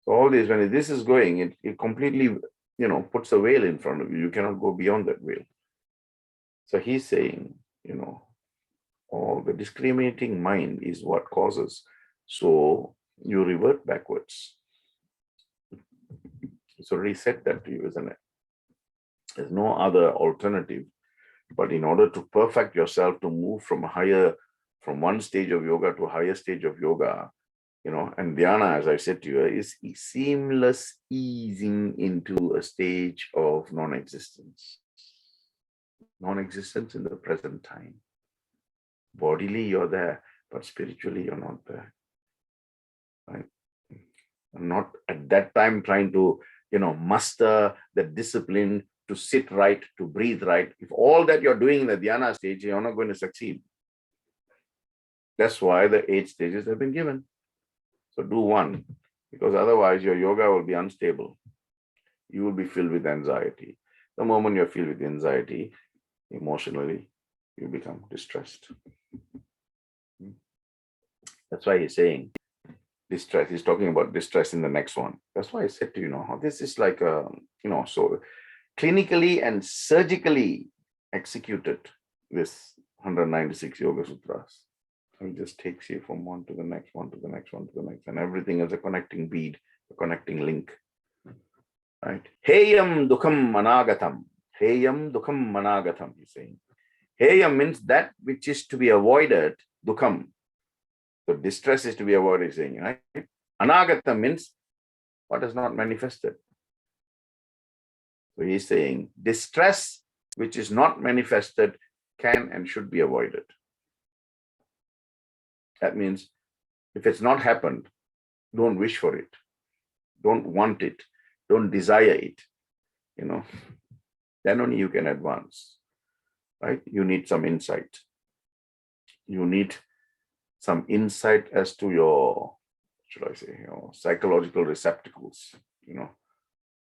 So all this, when this is going, it completely, puts a veil in front of you. You cannot go beyond that veil. So he's saying, all the discriminating mind is what causes. So you revert backwards. It's already said that to you, isn't it? There's no other alternative. But in order to perfect yourself, to move from one stage of yoga to a higher stage of yoga, and dhyana, as I said to you, is seamless easing into a stage of non-existence. Non-existence in the present time. Bodily, you're there, but spiritually, you're not there. Right? I'm not at that time trying to, muster the discipline to sit right, to breathe right. If all that you're doing in the dhyana stage, you're not going to succeed. That's why the 8 stages have been given. So do one, because otherwise your yoga will be unstable. You will be filled with anxiety. The moment you're filled with anxiety, emotionally, you become distressed. That's why he's saying distress. He's talking about distress in the next one. That's why I said to you, this is like so clinically and surgically executed, this 196 Yoga Sutras. It just takes you from one to the next, one to the next, one to the next, and everything is a connecting bead, a connecting link. Right? Heyam dukham managatam. Heyam dukham managatam, he's saying. Heyam means that which is to be avoided, dukham. So distress is to be avoided, he's saying, right? Anagatam means what is not manifested. So he's saying distress which is not manifested can and should be avoided. That means if it's not happened, don't wish for it. Don't want it. Don't desire it. Then only you can advance. Right? You need some insight. You need some insight as to your, your psychological receptacles,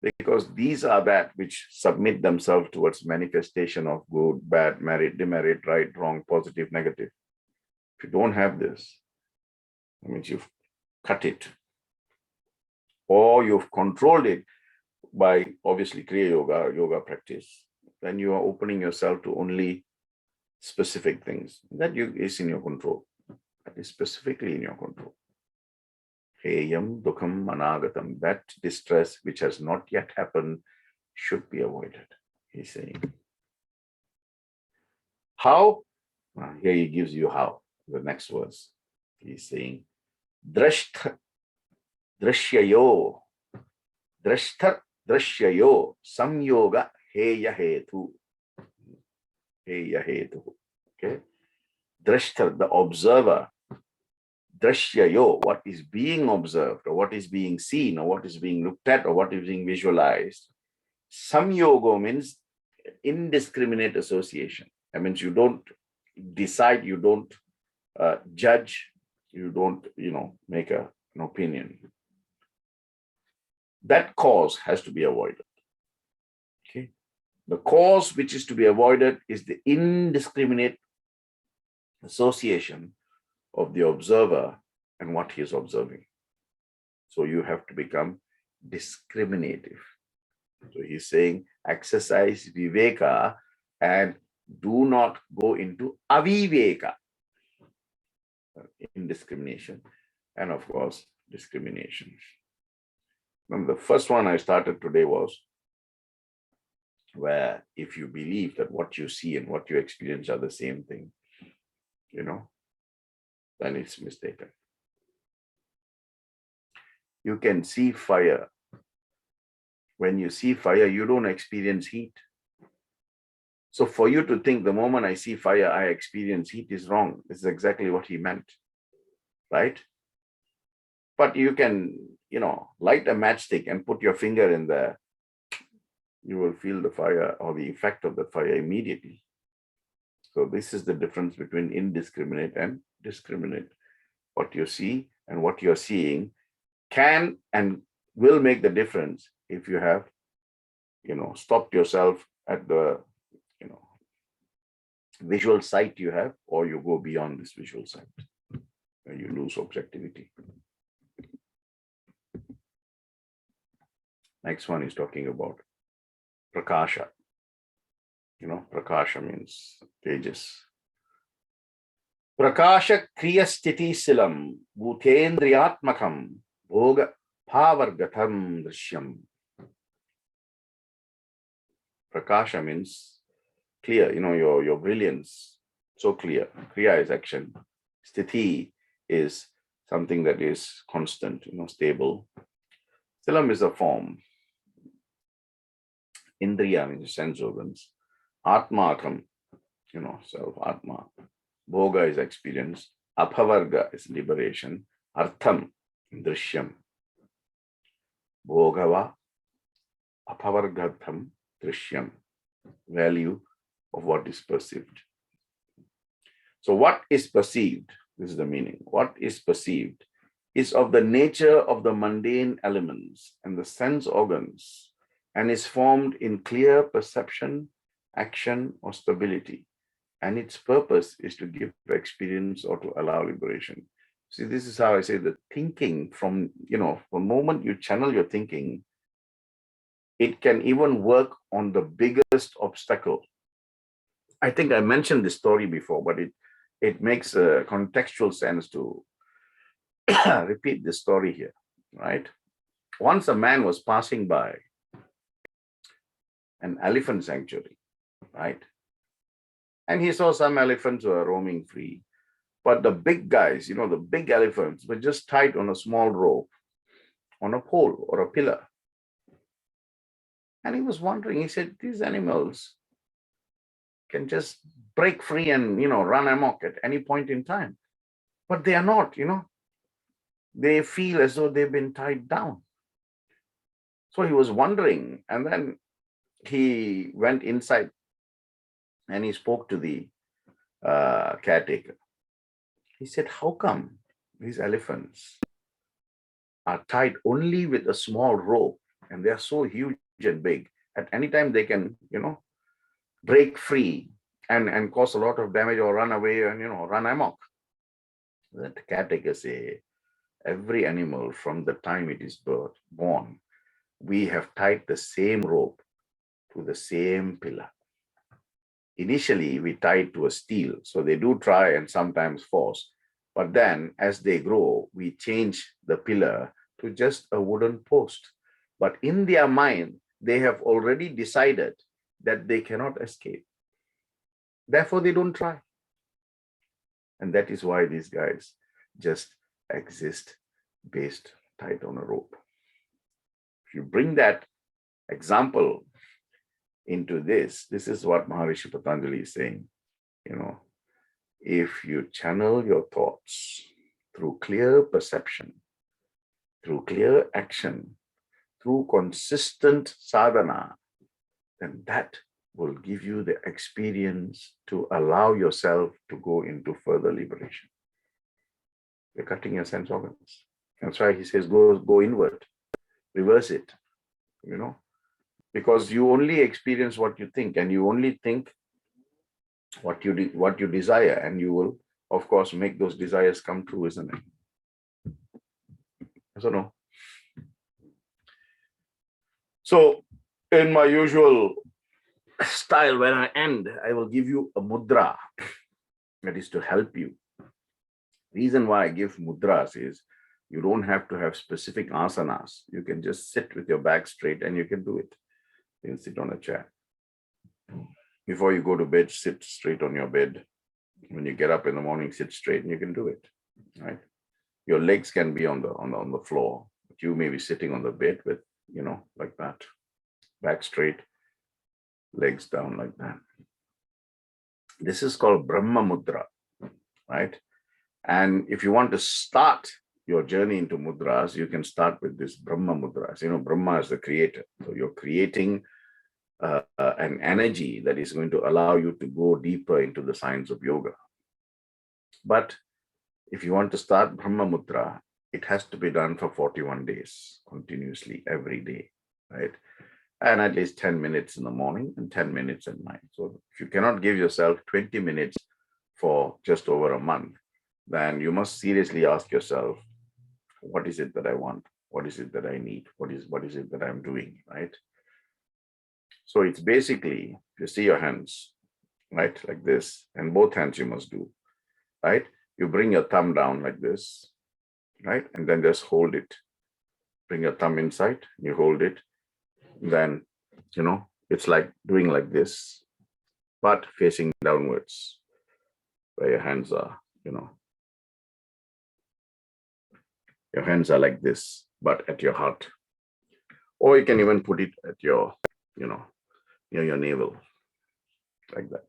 because these are that which submit themselves towards manifestation of good, bad, merit, demerit, right, wrong, positive, negative. If you don't have this, that means you've cut it, or you've controlled it by obviously Kriya yoga practice. Then you are opening yourself to only specific things that is in your control. That is specifically in your control. Heyam dukham managatam. That distress which has not yet happened should be avoided, he's saying. How? Here he gives you how. The next verse. He's saying, drishthar drishyayo. Drishthar drishyayo samyoga heya hetu. Heya hetu. Okay. Drishthar, the observer. Drishyayo, what is being observed, or what is being seen, or what is being looked at, or what is being visualized. Samyoga means indiscriminate association. That means you don't decide, you don't judge, you don't, make an opinion. That cause has to be avoided. Okay. The cause which is to be avoided is the indiscriminate association of the observer and what he is observing. So you have to become discriminative. So he's saying exercise viveka and do not go into aviveka, indiscrimination, and of course, discrimination. And the first one I started today was where if you believe that what you see and what you experience are the same thing, then it's mistaken. You can see fire. When you see fire, you don't experience heat. So for you to think the moment I see fire, I experience heat is wrong. This is exactly what he meant, right? But you can, light a matchstick and put your finger in there. You will feel the fire or the effect of the fire immediately. So this is the difference between indiscriminate and discriminate. What you see and what you're seeing can and will make the difference if you have, stopped yourself at the, visual sight you have, or you go beyond this visual sight and you lose objectivity. Next one is talking about prakasha. Prakasha means tejas. Prakasha kriya sthiti silam bhutendriyatmakam bhoga bhavargatham drishyam. Prakasha means clear, your brilliance, so clear. Kriya is action. Sthiti is something that is constant, stable. Silam is a form. Indriya means sense organs. Atmakam, self, Atma. Bhoga is experience. Aphavarga is liberation. Artham, drishyam. Bhogava, aphavargatham, drishyam. Value of what is perceived. So what is perceived, this is the meaning. What is perceived is of the nature of the mundane elements and the sense organs, and is formed in clear perception, action, or stability. And its purpose is to give experience or to allow liberation. See, this is how I say the thinking from, the moment you channel your thinking, it can even work on the biggest obstacle. I think I mentioned this story before, but it makes a contextual sense to repeat this story here, right? Once a man was passing by an elephant sanctuary, right? And he saw some elephants were roaming free, but the big guys, the big elephants were just tied on a small rope on a pole or a pillar. And he was wondering, he said, these animals can just break free and, run amok at any point in time. But they are not, they feel as though they've been tied down. So he was wondering, and then he went inside and he spoke to the caretaker. He said, how come these elephants are tied only with a small rope and they are so huge and big? At any time they can, break free and cause a lot of damage or run away and, run amok. The caretaker say, every animal from the time it is born, we have tied the same rope to the same pillar. Initially, we tied to a steel, so they do try and sometimes force. But then, as they grow, we change the pillar to just a wooden post. But in their mind, they have already decided that they cannot escape. Therefore, they don't try. And that is why these guys just exist based tied on a rope. If you bring that example into this is what Maharishi Patanjali is saying. If you channel your thoughts through clear perception, through clear action, through consistent sadhana, then that will give you the experience to allow yourself to go into further liberation. You're cutting your sense organs. That's why he says, go inward, reverse it, because you only experience what you think, and you only think what you desire, and you will, of course, make those desires come true, isn't it? So no. So in my usual style, when I end, I will give you a mudra that is to help you. Reason why I give mudras is you don't have to have specific asanas. You can just sit with your back straight and you can do it. You can sit on a chair. Before you go to bed, sit straight on your bed. When you get up in the morning, sit straight and you can do it. Right? Your legs can be on the floor, but you may be sitting on the bed with, like that. Back straight, legs down like that. This is called Brahma mudra, right? And if you want to start your journey into mudras, you can start with this Brahma mudras. Brahma is the creator. So you're creating an energy that is going to allow you to go deeper into the science of yoga. But if you want to start Brahma mudra, it has to be done for 41 days, continuously, every day, right? And at least 10 minutes in the morning and 10 minutes at night. So if you cannot give yourself 20 minutes for just over a month, then you must seriously ask yourself, what is it that I want? What is it that I need? What is it that I'm doing, right? So it's basically, you see your hands, right, like this, and both hands you must do, right? You bring your thumb down like this, right? And then just hold it. Bring your thumb inside, you hold it. Then, it's like doing like this, but facing downwards, where your hands are, Your hands are like this, but at your heart. Or you can even put it at your, near your navel, like that.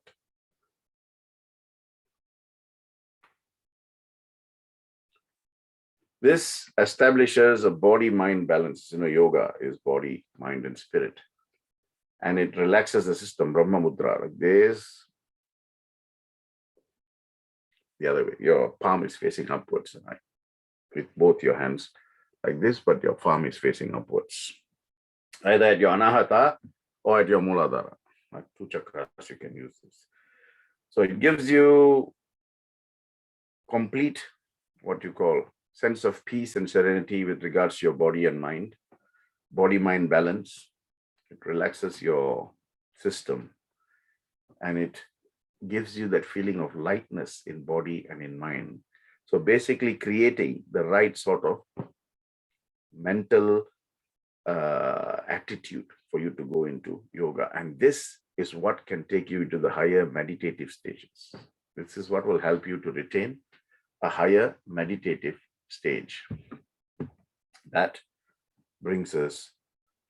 This establishes a body-mind balance. Yoga is body, mind, and spirit. And it relaxes the system, Brahma mudra, like this. The other way, your palm is facing upwards, right? With both your hands like this, but your palm is facing upwards. Either at your anahata or at your muladhara. Like 2 chakras, you can use this. So it gives you complete, what you call, sense of peace and serenity with regards to your body and mind, body-mind balance. It relaxes your system and it gives you that feeling of lightness in body and in mind. So basically creating the right sort of mental attitude for you to go into yoga. And this is what can take you into the higher meditative stages. This is what will help you to retain a higher meditative stage. That brings us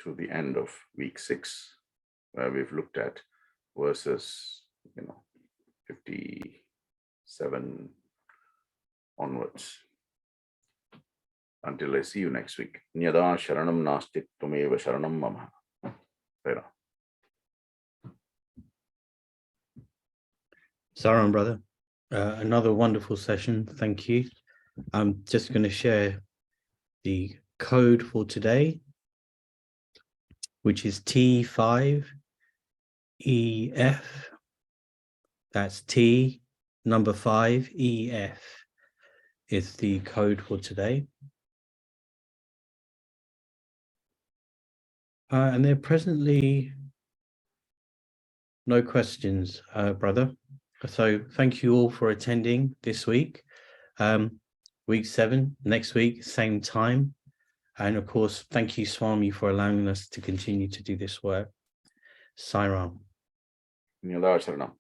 to the end of week 6, where we've looked at verses, 57 onwards. Until I see you next week. Nyada sharanam nasti tumeva sharanam mama. Sai Ram. Sai Ram, brother. Another wonderful session. Thank you. I'm just going to share the code for today, which is T5EF. That's T number 5 EF is the code for today. And there are presently no questions, brother. So thank you all for attending this week. Week 7, next week, same time. And of course, thank you, Swami, for allowing us to continue to do this work. Sai Ram. Nyada sharanam.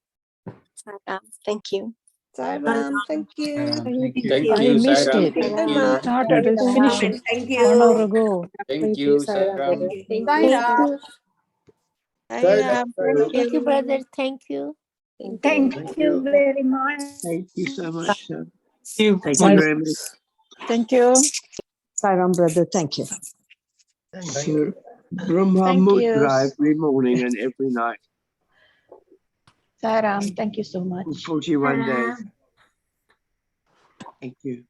Sai Ram, thank you. Sai Ram, thank you. Thank you. I Sai missed Ram. it. Thank Very you. much. Started it, finished it Thank 1 hour you. ago. Thank you, Sai Ram. Thank Sai you. Ram. Sai Ram. Thank you, brother. Thank you. Thank Thank you you. very much. Thank you so much, sir. You. Thank you very much. Thank you. Sai Ram, brother, thank you. Thank So, you. Brahma Thank you. mudra every morning and every night Sai Ram, thank you so much. for 41 days. Thank you.